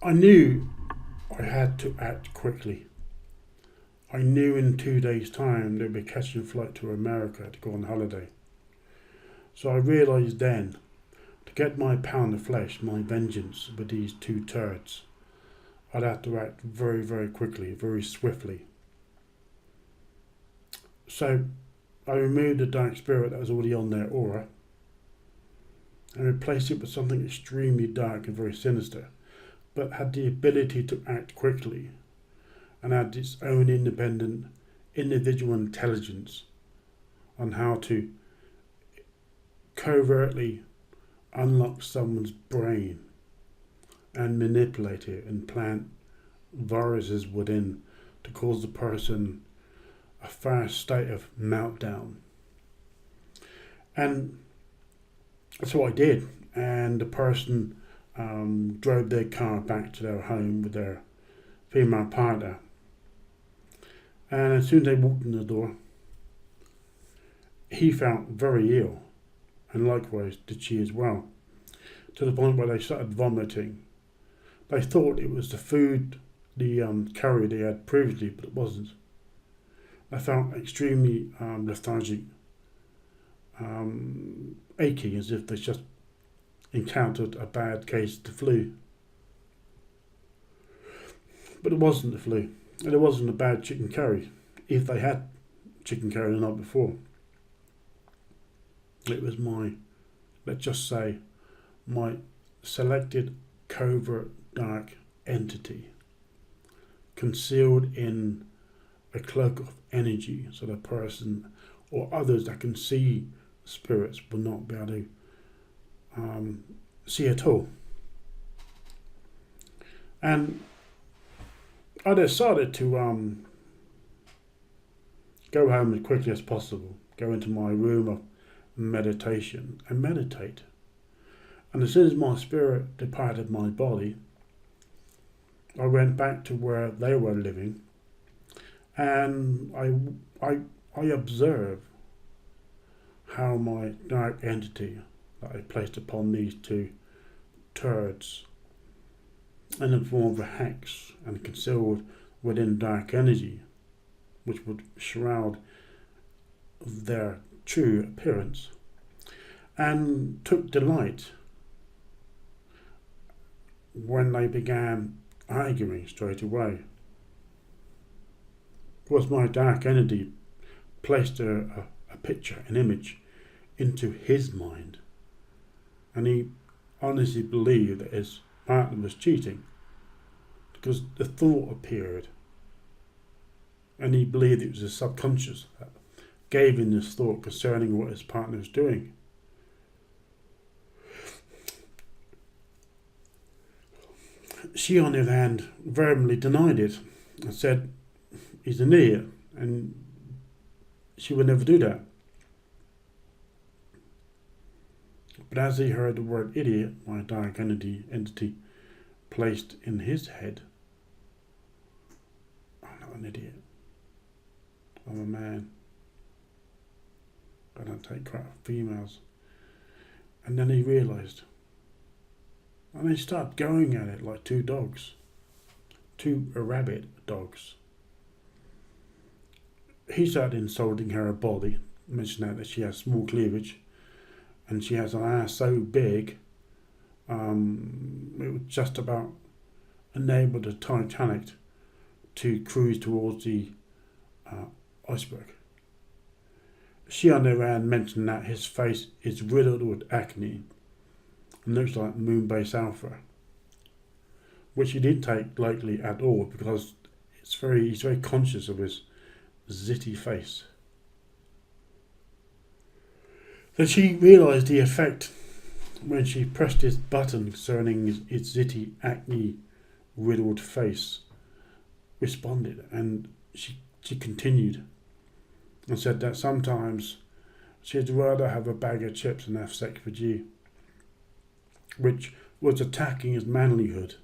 I knew I had to act quickly. I knew in 2 days' time they'd be catching a flight to America to go on holiday. So I realised then, to get my pound of flesh, my vengeance with these two turds, I'd have to act very, very quickly, very swiftly. So I removed the dark spirit that was already on their aura and replaced it with something extremely dark and very sinister, but had the ability to act quickly and had its own independent, individual intelligence on how to covertly unlock someone's brain and manipulate it and plant viruses within to cause the person a fast state of meltdown. And that's what I did. And the person drove their car back to their home with their female partner. And as soon as they walked in the door, he felt very ill, and likewise did she as well, to the point where they started vomiting. They thought it was the food, the curry they had previously, but it wasn't. They felt extremely lethargic, achy, as if they just encountered a bad case of the flu. But it wasn't the flu, and it wasn't a bad chicken curry, if they had chicken curry the night before. It was my, let's just say, my selected covert dark entity concealed in a cloak of energy, so the person or others that can see spirits will not be able to see at all. And I decided to go home as quickly as possible, go into my room of meditation and meditate. And as soon as my spirit departed my body, I went back to where they were living, and I observed how my dark entity that I placed upon these two turds in the form of a hex and concealed within dark energy, which would shroud their true appearance, and took delight when they began arguing straight away. It was my dark entity placed a picture, an image, into his mind, and he honestly believed that his partner was cheating because the thought appeared, and he believed it was his subconscious that gave him this thought concerning what his partner was doing. She, on the other hand, verbally denied it and said he's an idiot and she would never do that. But as he heard the word idiot, my dark entity placed in his head, I'm not an idiot. I'm a man. I don't take crap from females. And then he realised. And they started going at it like two dogs. Two rabid dogs. He started insulting her body, mentioning that she has small cleavage and she has an ass so big it would just about enable the Titanic to cruise towards the iceberg. She, on the other hand, mentioned that his face is riddled with acne and looks like Moonbase Alpha, which he didn't take lightly at all because he's very conscious of his zitty face. Then she realised the effect when she pressed his button concerning his zitty, acne-riddled face responded, and she continued and said that sometimes she'd rather have a bag of chips than have sex with you, which was attacking his manlyhood.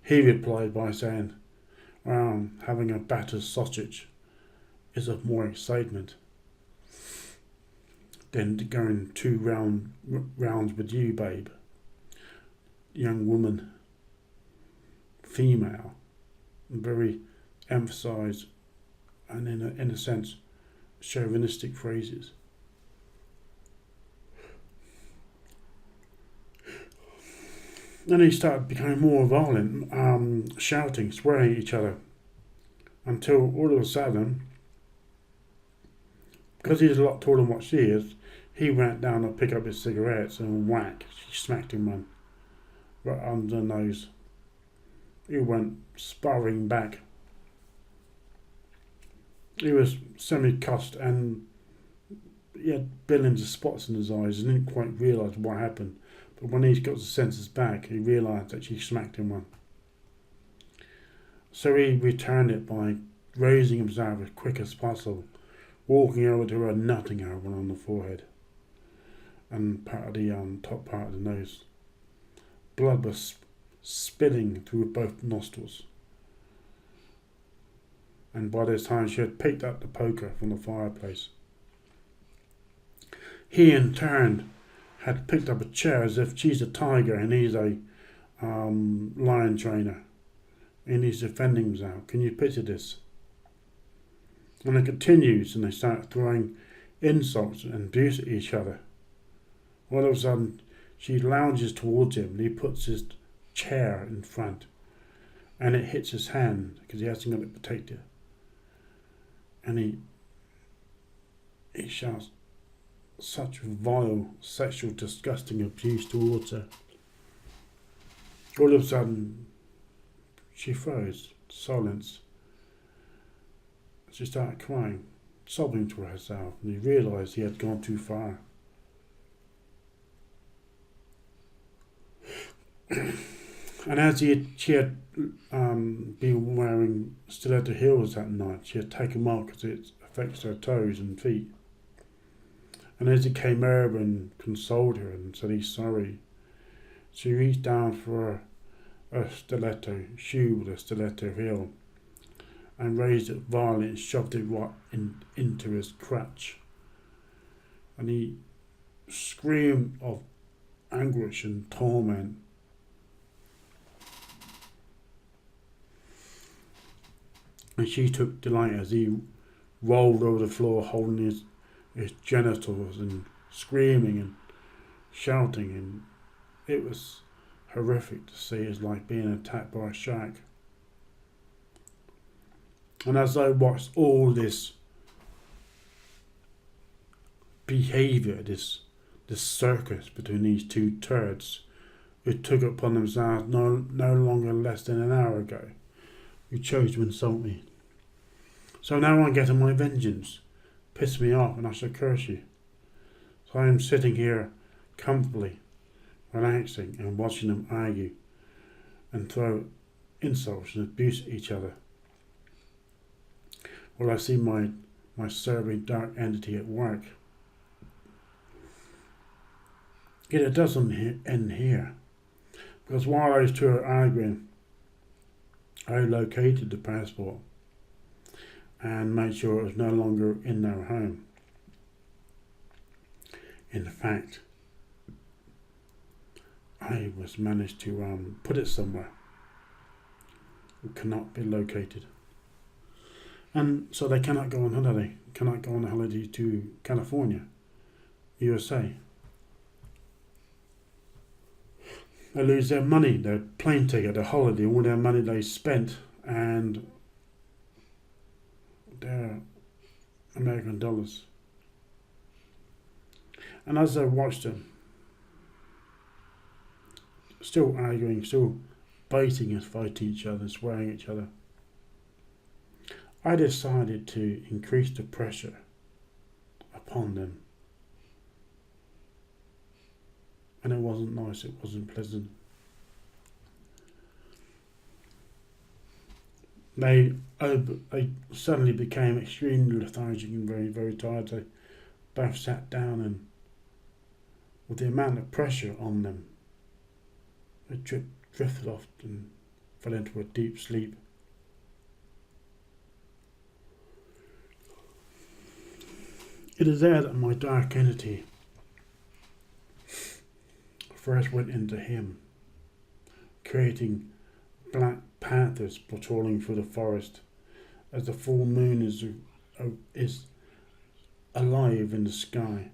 He replied by saying, well, having a battered sausage is of more excitement than going 2 rounds with you, babe. Young woman. female, very emphasised and in a sense chauvinistic phrases. Then he started becoming more violent, shouting, swearing at each other, until all of a sudden, because he's a lot taller than what she is, he went down to pick up his cigarettes and whack, she smacked him one right under the nose. He went sparring back. He was semi-cussed and he had billions of spots in his eyes and didn't quite realise what happened. But when he got his senses back, he realised that she smacked him one. So he returned it by raising himself as quick as possible, walking over to her and nutting her one on the forehead and part of the top part of the nose. Blood was spilling through both nostrils. And by this time she had picked up the poker from the fireplace. He in turn had picked up a chair as if she's a tiger and he's a lion trainer. And he's defending himself. Can you picture this? And it continues and they start throwing insults and abuse at each other. All of a sudden she lounges towards him and he puts his chair in front and it hits his hand because he hasn't got it protected. And he shouts such vile, sexual, disgusting abuse towards her. All of a sudden, she froze, silence. She started crying, sobbing to herself, and he realised he had gone too far. And as she had been wearing stiletto heels that night, she had taken them off because it affects her toes and feet. And as he came over and consoled her and said he's sorry, she reached down for a stiletto shoe with a stiletto heel and raised it violently and shoved it right into his crotch. And he screamed of anguish and torment. And she took delight as he rolled over the floor holding his genitals and screaming and shouting, and it was horrific to see his life being attacked by a shark. And as I watched all this behaviour, this circus between these two turds who took it upon themselves no longer less than an hour ago, who chose to insult me. So now I'm getting my vengeance. Piss me off and I shall curse you. So I am sitting here comfortably, relaxing and watching them argue and throw insults and abuse at each other. While I see my serving dark entity at work. Yet it doesn't end here. Because while those two are arguing, I located the passport and made sure it was no longer in their home. In fact, I was managed to put it somewhere. It cannot be located. And so they cannot go on holiday. Cannot go on a holiday to California, USA. They lose their money, their plane ticket, their holiday, all their money they spent, and their American dollars. And as I watched them, still arguing, still biting and fighting each other, swearing at each other, I decided to increase the pressure upon them. And it wasn't nice, it wasn't pleasant. They suddenly became extremely lethargic and very, very tired. They both sat down, and with the amount of pressure on them, they drifted off and fell into a deep sleep. It is there that my dark entity first went into him, creating black panthers patrolling through the forest as the full moon is alive in the sky,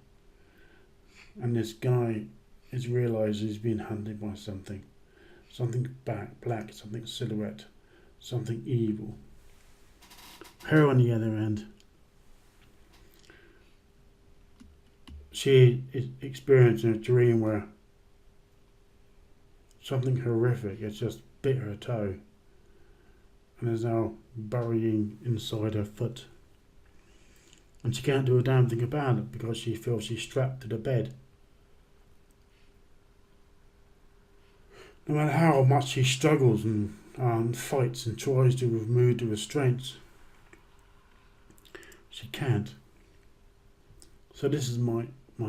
and this guy is realised he's been hunted by something black, something silhouette, something evil. Her on the other end, she is experiencing a dream where something horrific has just bit her toe and is now burying inside her foot. And she can't do a damn thing about it because she feels she's strapped to the bed. No matter how much she struggles and fights and tries to remove the restraints, she can't. So this is my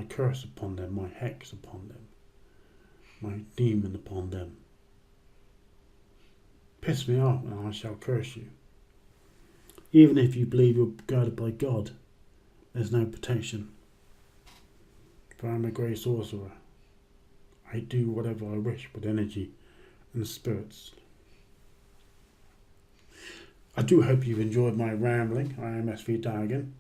curse upon them, my hex upon them, my demon upon them. Piss me off and I shall curse you. Even if you believe you're guarded by God, there's no protection. For I am a great sorcerer. I do whatever I wish with energy and spirits. I do hope you've enjoyed my rambling. I am SV Dagon.